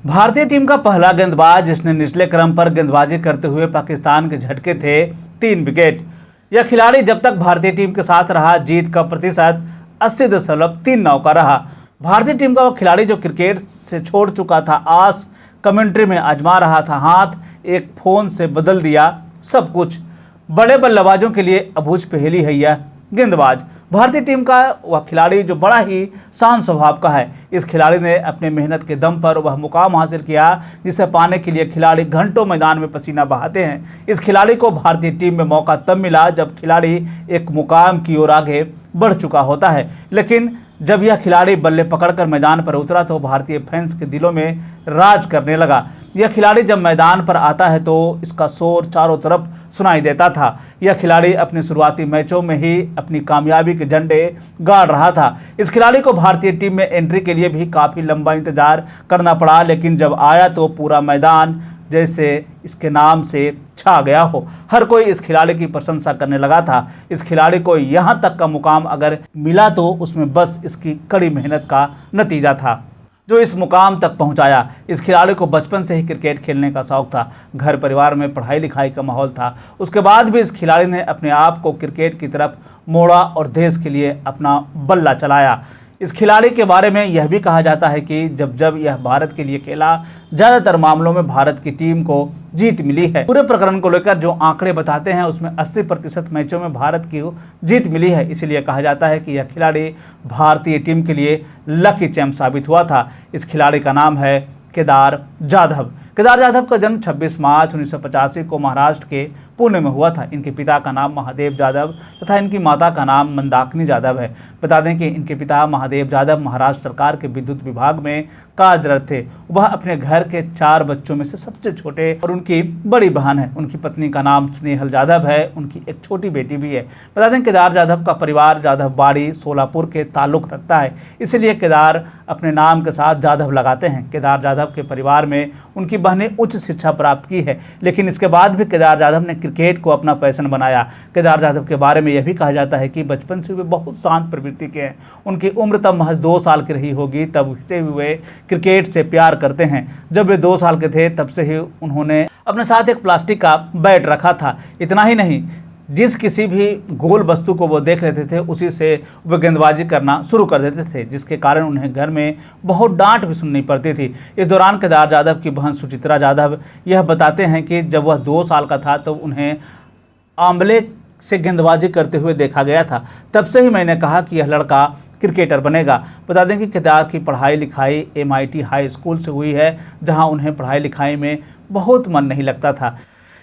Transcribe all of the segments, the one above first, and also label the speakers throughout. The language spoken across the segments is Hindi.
Speaker 1: भारतीय टीम का पहला गेंदबाज जिसने निचले क्रम पर गेंदबाजी करते हुए पाकिस्तान के झटके थे 3 विकेट। यह खिलाड़ी जब तक भारतीय टीम के साथ रहा जीत का प्रतिशत 80.39 का रहा। भारतीय टीम का वह खिलाड़ी जो क्रिकेट से छोड़ चुका था आस, कमेंट्री में आजमा रहा था हाथ, एक फोन से बदल दिया सब कुछ। बड़े बल्लेबाजों के लिए अबूझ पहेली है यह गेंदबाज। भारतीय टीम का वह खिलाड़ी जो बड़ा ही शांत स्वभाव का है। इस खिलाड़ी ने अपने मेहनत के दम पर वह मुकाम हासिल किया जिसे पाने के लिए खिलाड़ी घंटों मैदान में पसीना बहाते हैं। इस खिलाड़ी को भारतीय टीम में मौका तब मिला जब खिलाड़ी एक मुकाम की ओर आगे बढ़ चुका होता है, लेकिन जब यह खिलाड़ी बल्ले पकड़कर मैदान पर उतरा तो भारतीय फैंस के दिलों में राज करने लगा। यह खिलाड़ी जब मैदान पर आता है तो इसका शोर चारों तरफ सुनाई देता था। यह खिलाड़ी अपने शुरुआती मैचों में ही अपनी कामयाबी के झंडे गाड़ रहा था। इस खिलाड़ी को भारतीय टीम में एंट्री के लिए भी काफ़ी लंबा इंतजार करना पड़ा, लेकिन जब आया तो पूरा मैदान जैसे इसके नाम से छा गया हो। हर कोई इस खिलाड़ी की प्रशंसा करने लगा था। इस खिलाड़ी को यहाँ तक का मुकाम अगर मिला तो उसमें बस इसकी कड़ी मेहनत का नतीजा था जो इस मुकाम तक पहुंचाया। इस खिलाड़ी को बचपन से ही क्रिकेट खेलने का शौक था। घर परिवार में पढ़ाई लिखाई का माहौल था। उसके बाद भी इस खिलाड़ी ने अपने आप को क्रिकेट की तरफ मोड़ा और देश के लिए अपना बल्ला चलाया। इस खिलाड़ी के बारे में यह भी कहा जाता है कि जब यह भारत के लिए खेला ज़्यादातर मामलों में भारत की टीम को जीत मिली है। पूरे प्रकरण को लेकर जो आंकड़े बताते हैं उसमें 80% मैचों में भारत की जीत मिली है। इसीलिए कहा जाता है कि यह खिलाड़ी भारतीय टीम के लिए लकी चैम्प साबित हुआ था। इस खिलाड़ी का नाम है केदार जाधव। केदार जाधव का जन्म 26 मार्च 1985 को महाराष्ट्र के पुणे में हुआ था। इनके पिता का नाम महादेव जाधव तथा इनकी माता का नाम मंदाकिनी जाधव है। बता दें कि इनके पिता महादेव जाधव महाराष्ट्र सरकार के विद्युत विभाग में कार्यरत थे। वह अपने घर के 4 बच्चों में से सबसे छोटे और उनकी बड़ी बहन है। उनकी पत्नी का नाम स्नेहल जाधव है। उनकी एक छोटी बेटी भी है। बता दें केदार जाधव का परिवार जाधव बाड़ी सोलापुर के ताल्लुक रखता है, इसलिए केदार अपने नाम के साथ जाधव लगाते हैं। केदार जाधव के परिवार में उनकी बहनें उच्च शिक्षा प्राप्त की है, लेकिन इसके बाद भी केदार जाधव ने क्रिकेट को अपना पैशन बनाया। केदार जाधव के बारे में यह भी कहा जाता है कि बचपन से वे बहुत शांत प्रवृत्ति के हैं। उनकी उम्र तब महज 2 साल की रही होगी तब से वे क्रिकेट से प्यार करते हैं। जब वे 2 साल के थे तब से ही उन्होंने अपने साथ एक प्लास्टिक का बैट रखा था। इतना ही नहीं, जिस किसी भी गोल वस्तु को वो देख लेते थे उसी से वो गेंदबाजी करना शुरू कर देते थे, जिसके कारण उन्हें घर में बहुत डांट भी सुननी पड़ती थी। इस दौरान केदार जाधव की बहन सुचित्रा जाधव यह बताते हैं कि जब वह 2 साल का था तो उन्हें आंवले से गेंदबाजी करते हुए देखा गया था। तब से ही मैंने कहा कि यह लड़का क्रिकेटर बनेगा। बता दें कि केदार की पढ़ाई लिखाई MIT हाई स्कूल से हुई है, जहां उन्हें पढ़ाई लिखाई में बहुत मन नहीं लगता था।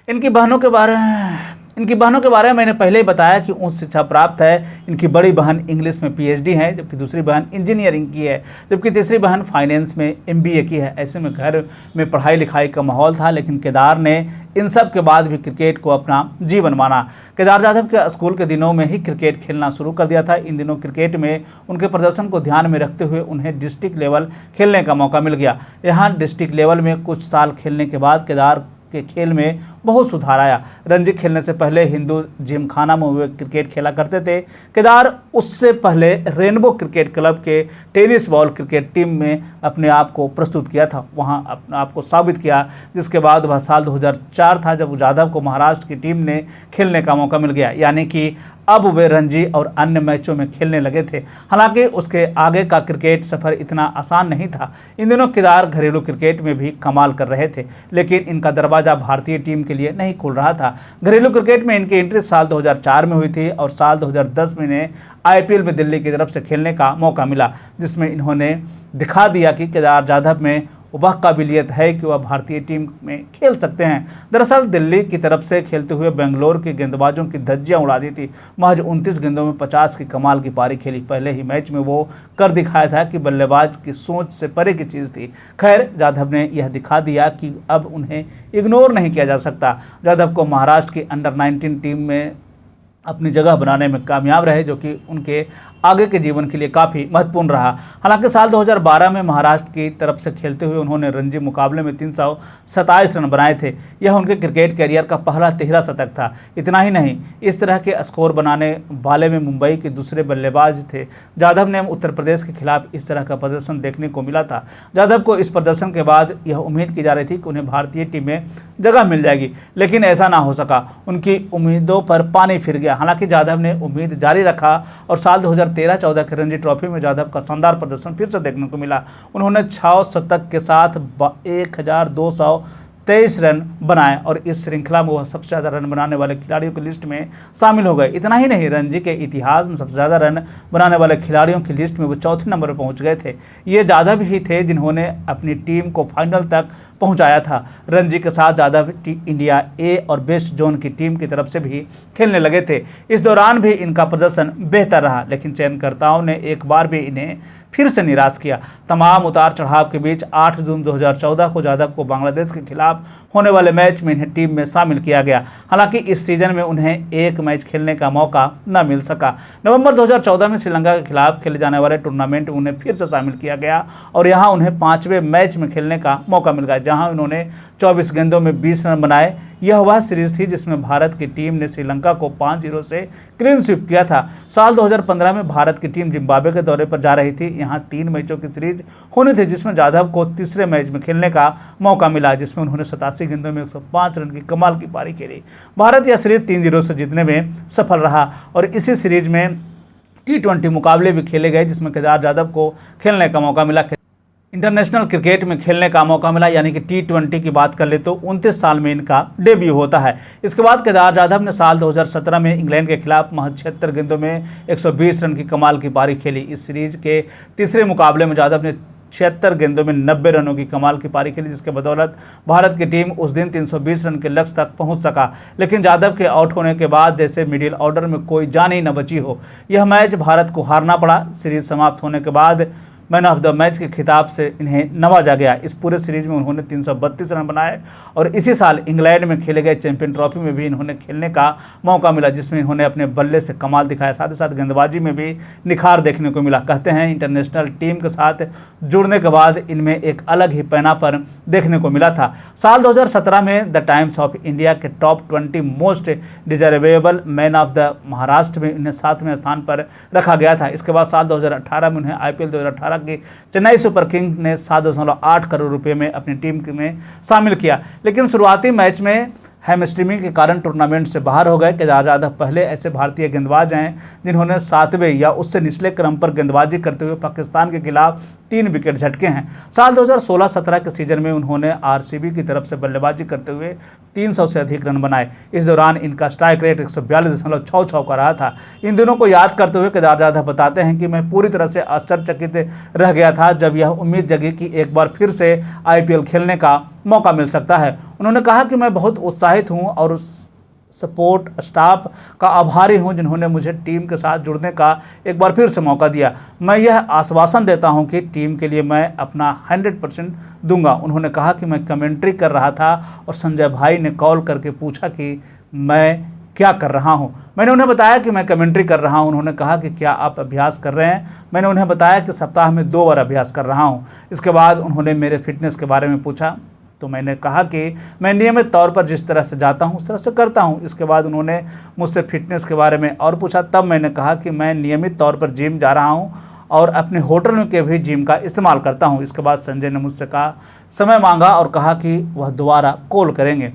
Speaker 1: इनकी बहनों के बारे में मैंने पहले ही बताया कि उच्च शिक्षा प्राप्त है। इनकी बड़ी बहन इंग्लिश में PhD है, जबकि दूसरी बहन इंजीनियरिंग की है, जबकि तीसरी बहन फाइनेंस में MBA की है। ऐसे में घर में पढ़ाई लिखाई का माहौल था, लेकिन केदार ने इन सब के बाद भी क्रिकेट को अपना जीवन माना। केदार जाधव के स्कूल के दिनों में ही क्रिकेट खेलना शुरू कर दिया था। इन दिनों क्रिकेट में उनके प्रदर्शन को ध्यान में रखते हुए उन्हें डिस्ट्रिक्ट लेवल खेलने का मौका मिल गया। यहाँ डिस्ट्रिक्ट लेवल में कुछ साल खेलने के बाद केदार के खेल में बहुत सुधार आया। रणजी खेलने से पहले हिंदू जिमखाना में वे क्रिकेट खेला करते थे। केदार उससे पहले रेनबो क्रिकेट क्लब के टेनिस बॉल क्रिकेट टीम में अपने आप को प्रस्तुत किया था, वहां अपने आप को साबित किया, जिसके बाद वह साल 2004 था जब जाधव को महाराष्ट्र की टीम ने खेलने का मौका मिल गया। यानी कि अब वे रणजी और अन्य मैचों में खेलने लगे थे। हालांकि उसके आगे का क्रिकेट सफ़र इतना आसान नहीं था। इन दिनों केदार घरेलू क्रिकेट में भी कमाल कर रहे थे, लेकिन इनका दरवाज़ा भारतीय टीम के लिए नहीं खुल रहा था। घरेलू क्रिकेट में इनकी एंट्री साल 2004 में हुई थी और साल 2010 में इन्हें IPL में दिल्ली की तरफ से खेलने का मौका मिला, जिसमें इन्होंने दिखा दिया कि केदार जाधव में वह काबिलियत है कि वह भारतीय टीम में खेल सकते हैं। दरअसल दिल्ली की तरफ से खेलते हुए बेंगलोर के गेंदबाजों की धज्जियां उड़ा दी थी। महज 29 गेंदों में 50 की कमाल की पारी खेली। पहले ही मैच में वो कर दिखाया था कि बल्लेबाज की सोच से परे की चीज़ थी। खैर, जाधव ने यह दिखा दिया कि अब उन्हें इग्नोर नहीं किया जा सकता। जाधव को महाराष्ट्र की अंडर 19 टीम में अपनी जगह बनाने में कामयाब रहे, जो कि उनके आगे के जीवन के लिए काफ़ी महत्वपूर्ण रहा। हालांकि साल 2012 में महाराष्ट्र की तरफ से खेलते हुए उन्होंने रणजी मुकाबले में 327 रन बनाए थे। यह उनके क्रिकेट कैरियर का पहला 13 शतक था। इतना ही नहीं, इस तरह के स्कोर बनाने वाले में मुंबई के दूसरे बल्लेबाज थे। जाधव ने उत्तर प्रदेश के खिलाफ इस तरह का प्रदर्शन देखने को मिला था। जाधव को इस प्रदर्शन के बाद यह उम्मीद की जा रही थी कि उन्हें भारतीय टीम में जगह मिल जाएगी, लेकिन ऐसा ना हो सका। उनकी उम्मीदों पर पानी फिर गया। हालांकि जाधव ने उम्मीद जारी रखा और साल 2013-14 के रणजी ट्रॉफी में जाधव का शानदार प्रदर्शन फिर से देखने को मिला। उन्होंने 6 शतक के साथ 1223 रन बनाए और इस श्रृंखला में वह सबसे ज़्यादा रन बनाने वाले खिलाड़ियों की लिस्ट में शामिल हो गए। इतना ही नहीं, रणजी के इतिहास में सबसे ज़्यादा रन बनाने वाले खिलाड़ियों की लिस्ट में वो चौथे नंबर पर पहुंच गए थे। ये जाधव ही थे जिन्होंने अपनी टीम को फाइनल तक पहुंचाया था। रणजी के साथ जाधव इंडिया ए और वेस्ट जोन की टीम की तरफ से भी खेलने लगे थे। इस दौरान भी इनका प्रदर्शन बेहतर रहा, लेकिन चयनकर्ताओं ने एक बार भी इन्हें फिर से निराश किया। तमाम उतार चढ़ाव के बीच 8 जून 2014 को जाधव को बांग्लादेश के खिलाफ होने वाले मैच में इन्हें टीम में शामिल किया गया। हालांकि इस सीजन में उन्हें एक मैच खेलने का मौका न मिल सका। नवंबर 2014 में श्रीलंका के खिलाफ खेले जाने वाले टूर्नामेंट में उन्हें फिर से शामिल किया गया और यहां उन्हें 5वें मैच में खेलने का मौका मिल गया, जहां उन्होंने 24 गेंदों में 20 रन बनाए। यह वह सीरीज थी जिसमें भारत की टीम ने श्रीलंका को 5-0 से क्लीन स्वीप किया था। साल 2015 में भारत की टीम जिम्बाब्वे के दौरे पर जा रही थी। यहाँ 3 मैचों की सीरीज होनी थी, जिसमें जाधव को तीसरे मैच में खेलने का मौका मिला, जिसमें उन्होंने 87 गेंदों में 105 रन की कमाल की पारी खेली। भारत यह सीरीज 3-0 से जीतने में सफल रहा और इसी सीरीज में T20 मुकाबले भी खेले गए, जिसमें केदार जाधव को खेलने का मौका मिला। इंटरनेशनल क्रिकेट में खेलने का मौका मिला, यानी कि T20 की बात कर ले तो 29 साल में इनका डेब्यू होता है। इसके बाद केदार जाधव ने साल 2017 में इंग्लैंड के खिलाफ महज 76 गेंदों में 120 रन की कमाल की पारी खेली। इस सीरीज के तीसरे मुकाबले में जाधव ने 76 गेंदों में 90 रनों की कमाल की पारी खेली, जिसके बदौलत भारत की टीम उस दिन 320 रन के लक्ष्य तक पहुंच सका। लेकिन जाधव के आउट होने के बाद जैसे मिडिल ऑर्डर में कोई जान ही न बची हो। यह मैच भारत को हारना पड़ा। सीरीज समाप्त होने के बाद मैन ऑफ द मैच के खिताब से इन्हें नवाजा गया। इस पूरे सीरीज में उन्होंने 332 रन बनाए और इसी साल इंग्लैंड में खेले गए चैंपियन ट्रॉफी में भी इन्होंने खेलने का मौका मिला, जिसमें इन्होंने अपने बल्ले से कमाल दिखाया। साथ ही साथ गेंदबाजी में भी निखार देखने को मिला। कहते हैं इंटरनेशनल टीम के साथ जुड़ने के बाद इनमें एक अलग ही पैनापन देखने को मिला था। साल 2017 में द टाइम्स ऑफ इंडिया के top 20 most deservable man of the Maharashtra में इन्हें 7वें स्थान पर रखा गया था। इसके बाद साल 2018 में उन्हें IPL 2018 की चेन्नई सुपर किंग्स ने 7.8 करोड़ रुपए में अपनी टीम में शामिल किया, लेकिन शुरुआती मैच में हैमस्ट्रिंग के कारण टूर्नामेंट से बाहर हो गए। केदार जाधव पहले ऐसे भारतीय गेंदबाज हैं जिन्होंने 7वें या उससे निचले क्रम पर गेंदबाजी करते हुए पाकिस्तान के खिलाफ 3 विकेट झटके हैं। साल 2016-17 के सीजन में उन्होंने RCB की तरफ से बल्लेबाजी करते हुए 300 से अधिक रन बनाए। इस दौरान इनका स्ट्राइक रेट 142.66 का रहा था। इन दिनों को याद करते हुए केदार जाधव बताते हैं कि मैं पूरी तरह से आश्चर्यचकित रह गया था जब यह उम्मीद जगी कि एक बार फिर से IPL खेलने का मौका मिल सकता है। उन्होंने कहा कि मैं बहुत उत्साहित हूं और उस सपोर्ट स्टाफ का आभारी हूं जिन्होंने मुझे टीम के साथ जुड़ने का एक बार फिर से मौका दिया। मैं यह आश्वासन देता हूं कि टीम के लिए मैं अपना 100% दूंगा। उन्होंने कहा कि मैं कमेंट्री कर रहा था और संजय भाई ने कॉल करके पूछा कि मैं क्या कर रहा हूं। मैंने उन्हें बताया कि मैं कमेंट्री कर रहा हूं। उन्होंने कहा कि क्या आप अभ्यास कर रहे हैं। मैंने उन्हें बताया कि सप्ताह में 2 बार अभ्यास कर रहा हूं। इसके बाद उन्होंने मेरे फिटनेस के बारे में पूछा तो मैंने कहा कि मैं नियमित तौर पर जिस तरह से जाता हूं उस तरह से करता हूं। इसके बाद उन्होंने मुझसे फिटनेस के बारे में और पूछा, तब मैंने कहा कि मैं नियमित तौर पर जिम जा रहा हूं और अपने होटल में के भी जिम का इस्तेमाल करता हूं। इसके बाद संजय ने मुझसे समय मांगा और कहा कि वह दोबारा कॉल करेंगे,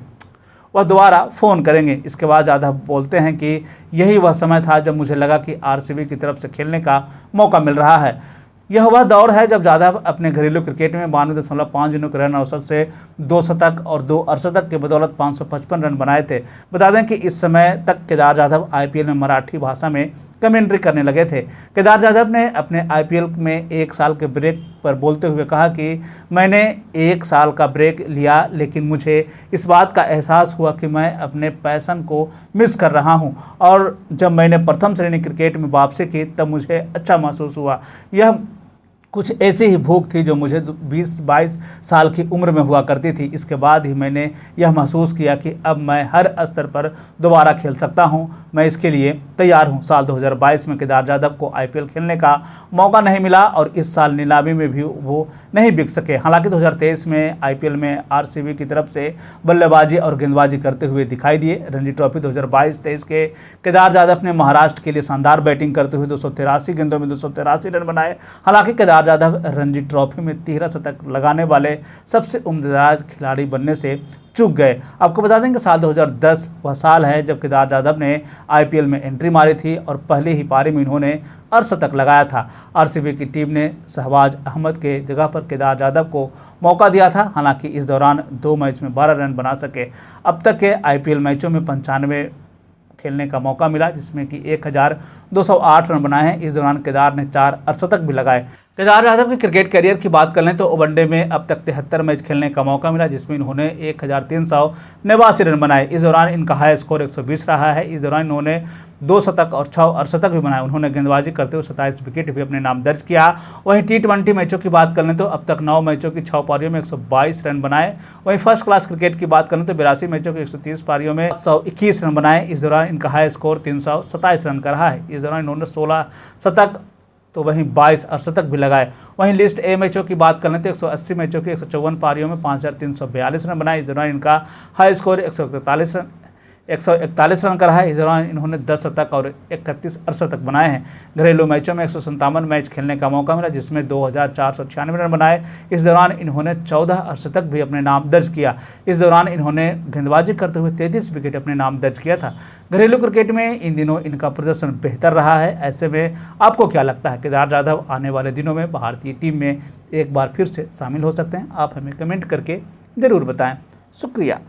Speaker 1: वह दोबारा फ़ोन करेंगे। इसके बाद जाधव बोलते हैं कि यही वह समय था जब मुझे लगा कि RCB की तरफ से खेलने का मौका मिल रहा है। यह वह दौर है जब जाधव अपने घरेलू क्रिकेट में 92.5 दिनों के रन औसत से 2 शतक और 2 अर्धशतक के बदौलत 555 रन बनाए थे। बता दें कि इस समय तक केदार जाधव IPL में मराठी भाषा में कमेंट्री करने लगे थे। केदार जाधव ने अपने IPL में 1 साल के ब्रेक पर बोलते हुए कहा कि मैंने 1 साल का ब्रेक लिया, लेकिन मुझे इस बात का एहसास हुआ कि मैं अपने पैशन को मिस कर रहा हूं और जब मैंने प्रथम श्रेणी क्रिकेट में वापसी की तब मुझे अच्छा महसूस हुआ। यह कुछ ऐसी ही भूख थी जो मुझे 20-22 साल की उम्र में हुआ करती थी। इसके बाद ही मैंने यह महसूस किया कि अब मैं हर स्तर पर दोबारा खेल सकता हूं। मैं इसके लिए तैयार हूं। साल 2022 में केदार जाधव को आईपीएल खेलने का मौका नहीं मिला और इस साल नीलामी में भी वो नहीं बिक सके। हालांकि 2023 में आईपीएल में आरसीबी की तरफ से बल्लेबाजी और गेंदबाजी करते हुए दिखाई दिए। रणजी ट्रॉफी 2022-23 के केदार जाधव ने महाराष्ट्र के लिए शानदार बैटिंग करते हुए 283 गेंदों में 283 रन बनाए। हालांकि केदार जाधव रणजी ट्रॉफी में 13 शतक लगाने वाले सबसे उम्रदराज खिलाड़ी बनने से चूक गए। आपको बता दें कि साल 2010 वह साल है जब केदार जाधव ने आईपीएल में एंट्री मारी थी और पहले ही पारी में इन्होंने अर्धशतक लगाया था। आरसीबी की टीम ने शहबाज अहमद के जगह पर केदार जाधव को मौका दिया था। हालांकि इस दौरान 2 मैच में 12 रन बना सके। अब तक के आईपीएल मैचों में 95 खेलने का मौका मिला, जिसमें कि 1208 रन बनाए हैं। इस दौरान केदार ने 4 अर्धशतक भी लगाए। केदार जाधव के क्रिकेट करियर की बात कर लें तो वनडे में अब तक 73 मैच खेलने का मौका मिला, जिसमें इन्होंने 1389 रन बनाए। इस दौरान इनका हाई स्कोर 120 रहा है। इस दौरान इन्होंने 2 शतक और 6 अर्धशतक भी बनाए। उन्होंने गेंदबाजी करते हुए 27 विकेट भी अपने नाम दर्ज किया। वहीं T20 मैचों की बात कर लें तो अब तक 9 मैचों की 6 पारियों में 122 रन बनाए। वहीं फर्स्ट क्लास क्रिकेट की बात करें तो 82 मैचों की 130 पारियों में 121 रन बनाए। इस दौरान इनका हाई स्कोर 327 रन का रहा है। इस दौरान इन्होंने 16 शतक तो वहीं 22 अर्धशतक भी लगाए। वहीं लिस्ट ए मैचों की बात करें तो 180 मैचों की 154 पारियों में 5342 रन बनाए। इस दौरान इनका हाई स्कोर 141 रन का रहा है। इस दौरान इन्होंने 10 शतक और 31 अर्धशतक बनाए हैं। घरेलू मैचों में 157 मैच खेलने का मौका मिला, जिसमें 2496 रन बनाए। इस दौरान इन्होंने 14 अर्धशतक भी अपने नाम दर्ज किया। इस दौरान इन्होंने गेंदबाजी करते हुए 33 विकेट अपने नाम दर्ज किया था। घरेलू क्रिकेट में इन दिनों इनका प्रदर्शन बेहतर रहा है। ऐसे में आपको क्या लगता है, केदार जाधव आने वाले दिनों में भारतीय टीम में एक बार फिर से शामिल हो सकते हैं? आप हमें कमेंट करके ज़रूर बताएं। शुक्रिया।